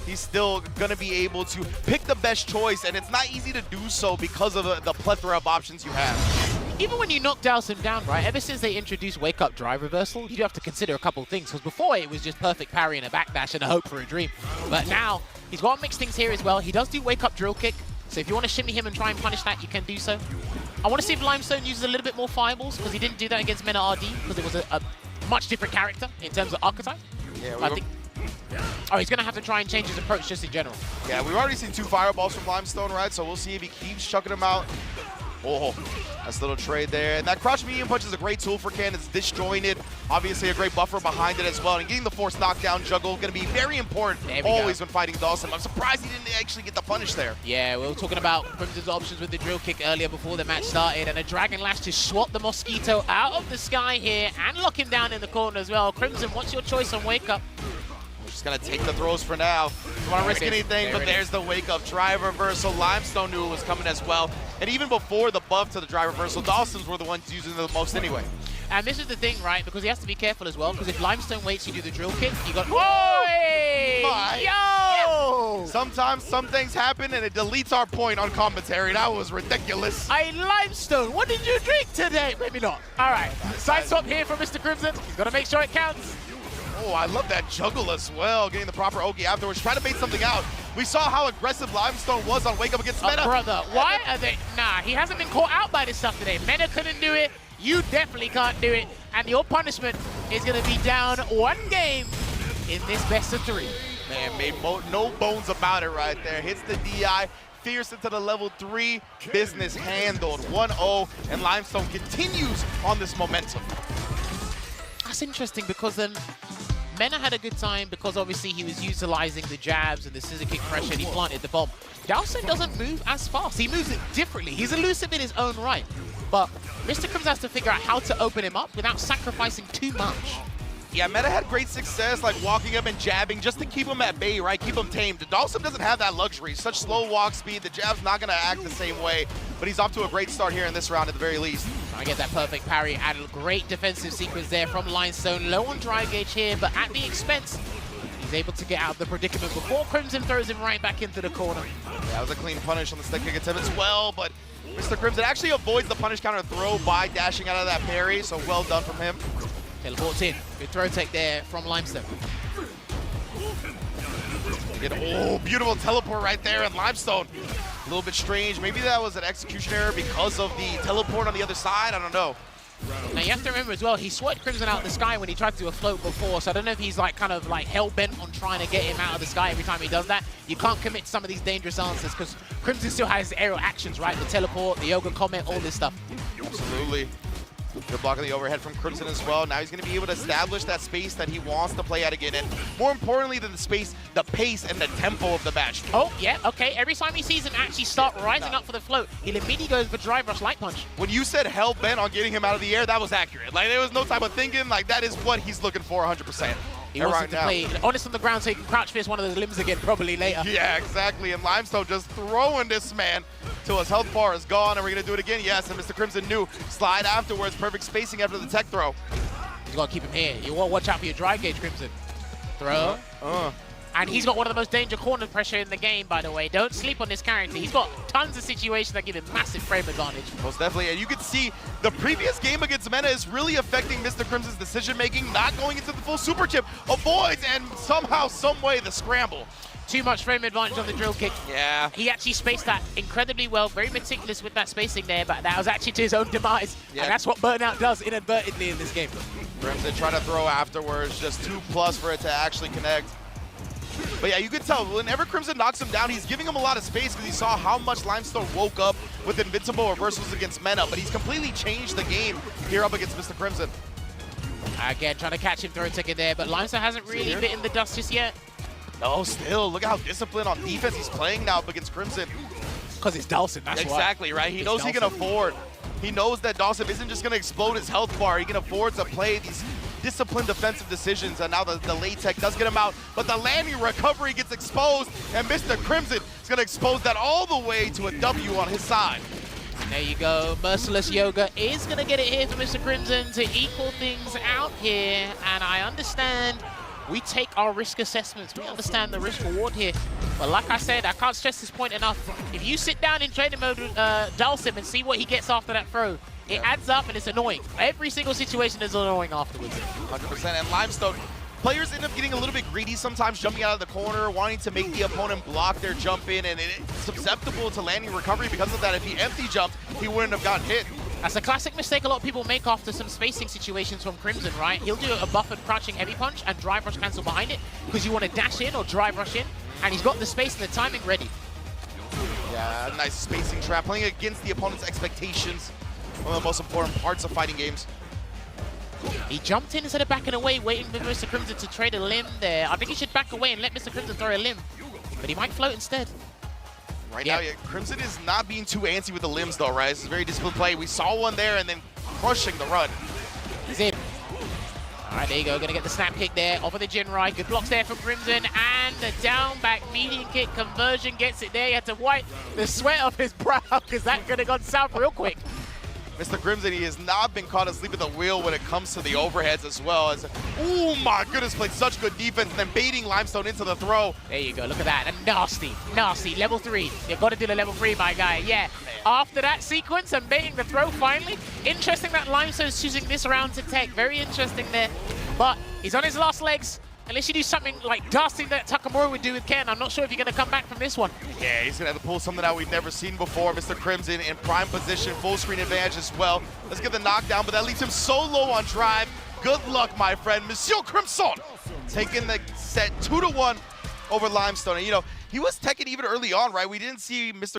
he's still going to be able to pick the best choice, and it's not easy to do so because of the plethora of options you have. Even when you knock Dhalsim down, right, ever since they introduced Wake Up Drive Reversal, you do have to consider a couple of things, because before it was just perfect parry and a backdash and a hope for a dream. But now, he's got to mix things here as well. He does do Wake Up Drill Kick, so if you want to shimmy him and try and punish that, you can do so. I want to see if Limestone uses a little bit more fireballs, because he didn't do that against Mena RD, because it was a much different character in terms of archetype. Yeah, I think. Oh, he's going to have to try and change his approach just in general. Yeah, we've already seen 2 fireballs from Limestone, right? So we'll see if he keeps chucking them out. Oh, nice little trade there. And that crouch medium punch is a great tool for Ken. It's disjointed. Obviously, a great buffer behind it as well. And getting the force knockdown juggle going to be very important always when fighting Dhalsim. I'm surprised he didn't actually get the punish there. Yeah, we were talking about Crimson's options with the drill kick earlier before the match started. And a Dragon Lash to swat the Mosquito out of the sky here and lock him down in the corner as well. Crimson, what's your choice on Wake Up? Just gonna take the throws for now. Don't want to risk anything, but there's the Wake Up drive reversal. Limestone knew it was coming as well. And even before the buff to the drive reversal, Dhalsim's were the ones using it the most anyway. And this is the thing, right? Because he has to be careful as well, because if Limestone waits, you do the drill kick, you got... Oi! Yo! Sometimes some things happen and it deletes our point on commentary. That was ridiculous. Hey, Limestone, what did you drink today? Maybe not. All right, side swap here from Mr. Crimson. He's got to make sure it counts. Oh, I love that juggle as well, getting the proper Ogi afterwards, trying to bait something out. We saw how aggressive Limestone was on Wake Up against Mena. Brother, why are they... Nah, he hasn't been caught out by this stuff today. Mena couldn't do it. You definitely can't do it. And your punishment is going to be down 1 game in this best of 3. Man, made no bones about it right there. Hits the DI. Fierce into the level 3. Business handled. 1-0. And Limestone continues on this momentum. That's interesting because then Mena had a good time because obviously he was utilizing the jabs and the scissor kick pressure and he planted the bomb. Dhalsim doesn't move as fast. He moves it differently. He's elusive in his own right. But Mr. Crimson has to figure out how to open him up without sacrificing too much. Yeah, Mena had great success, like walking up and jabbing just to keep him at bay, right? Keep him tamed. Dhalsim doesn't have that luxury. Such slow walk speed. The jab's not going to act the same way. But he's off to a great start here in this round at the very least. Trying to get that perfect parry. Added a great defensive sequence there from Limestone. Low on drive gauge here, but at the expense, he's able to get out of the predicament before Crimson throws him right back into the corner. Yeah, that was a clean punish on the stick kick attempt as well, but Mr. Crimson actually avoids the punish counter throw by dashing out of that parry, so well done from him. Teleports in. Good throw tech there from Limestone. Oh, beautiful teleport right there, and Limestone. A little bit strange. Maybe that was an execution error because of the teleport on the other side. I don't know. Now you have to remember as well, he swatted Crimson out of the sky when he tried to do a float before, so I don't know if he's like kind of like hell-bent on trying to get him out of the sky every time he does that. You can't commit to some of these dangerous answers because Crimson still has aerial actions, right? The teleport, the yoga comment, all this stuff. Absolutely. Good block of the overhead from Crimson as well. Now he's going to be able to establish that space that he wants to play at again. And more importantly than the space, the pace and the tempo of the match. Oh, yeah, okay. Every time he sees him actually start rising up for the float, he'll immediately go for drive rush light punch. When you said hell-bent on getting him out of the air, that was accurate. Like, there was no type of thinking. Like, that is what he's looking for 100%. He wants him to play honest on the ground so he can crouch fist one of those limbs again probably later. Yeah, exactly. And Limestone just throwing this man till his health bar is gone, and we're going to do it again. Yes, and Mr. Crimson knew. Slide afterwards. Perfect spacing after the tech throw. He's got to keep him here. You want to watch out for your drive gauge, Crimson. Throw. And he's got one of the most dangerous corner pressure in the game, by the way. Don't sleep on this character. He's got tons of situations that give him massive frame advantage. Most definitely. And you can see the previous game against Mena is really affecting Mr. Crimson's decision-making, not going into the full super chip. Avoids, and somehow, some way, the scramble. Too much frame advantage on the drill kick. Yeah. He actually spaced that incredibly well, very meticulous with that spacing there, but that was actually to his own demise. Yeah. And that's what Burnout does inadvertently in this game. Crimson trying to throw afterwards, just 2+ for it to actually connect. But yeah, you can tell, whenever Crimson knocks him down, he's giving him a lot of space because he saw how much Limestone woke up with invincible reversals against Mena, but he's completely changed the game here up against Mr. Crimson. Again, trying to catch him throw ticket there, but Limestone hasn't really bitten the dust just yet. No, still, look at how disciplined on defense he's playing now up against Crimson. Because it's Dhalsim, that's why. Exactly, right? He knows he can afford. He knows that Dhalsim isn't just going to explode his health bar. He can afford to play these disciplined defensive decisions, and now the late tech does get him out, but the landing recovery gets exposed, and Mr. Crimson is going to expose that all the way to a W on his side. There you go. Merciless Yoga is going to get it here for Mr. Crimson to equal things out here, and I understand We take our risk assessments. We understand the risk reward here. But like I said, I can't stress this point enough. If you sit down in training mode with Dhalsim and see what he gets after that throw, it adds up and it's annoying. Every single situation is annoying afterwards. 100%. And Limestone, players end up getting a little bit greedy sometimes, jumping out of the corner, wanting to make the opponent block their jump in, and it's susceptible to landing recovery because of that. If he empty jumped, he wouldn't have gotten hit. That's a classic mistake a lot of people make after some spacing situations from Crimson, right? He'll do a buffered crouching heavy punch and drive rush cancel behind it because you want to dash in or drive rush in, and he's got the space and the timing ready. Yeah, nice spacing trap, playing against the opponent's expectations. One of the most important parts of fighting games. He jumped in instead of backing away, waiting for Mr. Crimson to trade a limb there. I think he should back away and let Mr. Crimson throw a limb, but he might float instead. Right now, yeah, Crimson is not being too antsy with the limbs though, right? This is a very disciplined play. We saw one there and then crushing the run. He's in. All right, there you go. Gonna get the snap kick there off of the Jinrai. Good blocks there from Crimson, and the down back median kick conversion gets it there. He had to wipe the sweat off his brow because that could have gone south real quick. Mr. Crimson, he has not been caught asleep at the wheel when it comes to the overheads as well. As, oh my goodness, played such good defense and then baiting Limestone into the throw. There you go, look at that. And nasty, nasty, level 3. You've got to do the level 3, my guy. Yeah, after that sequence and baiting the throw finally. Interesting that Limestone's choosing this round to take. Very interesting there. But he's on his last legs. Unless you do something like dusting that Takamura would do with Ken, I'm not sure if you're going to come back from this one. Yeah, he's going to have to pull something out we've never seen before. Mr. Crimson in prime position, full screen advantage as well. Let's get the knockdown, but that leaves him so low on drive. Good luck, my friend. Monsieur Crimson taking the set 2-1 over Limestone. And, you know, he was teching even early on, right? We didn't see Mr.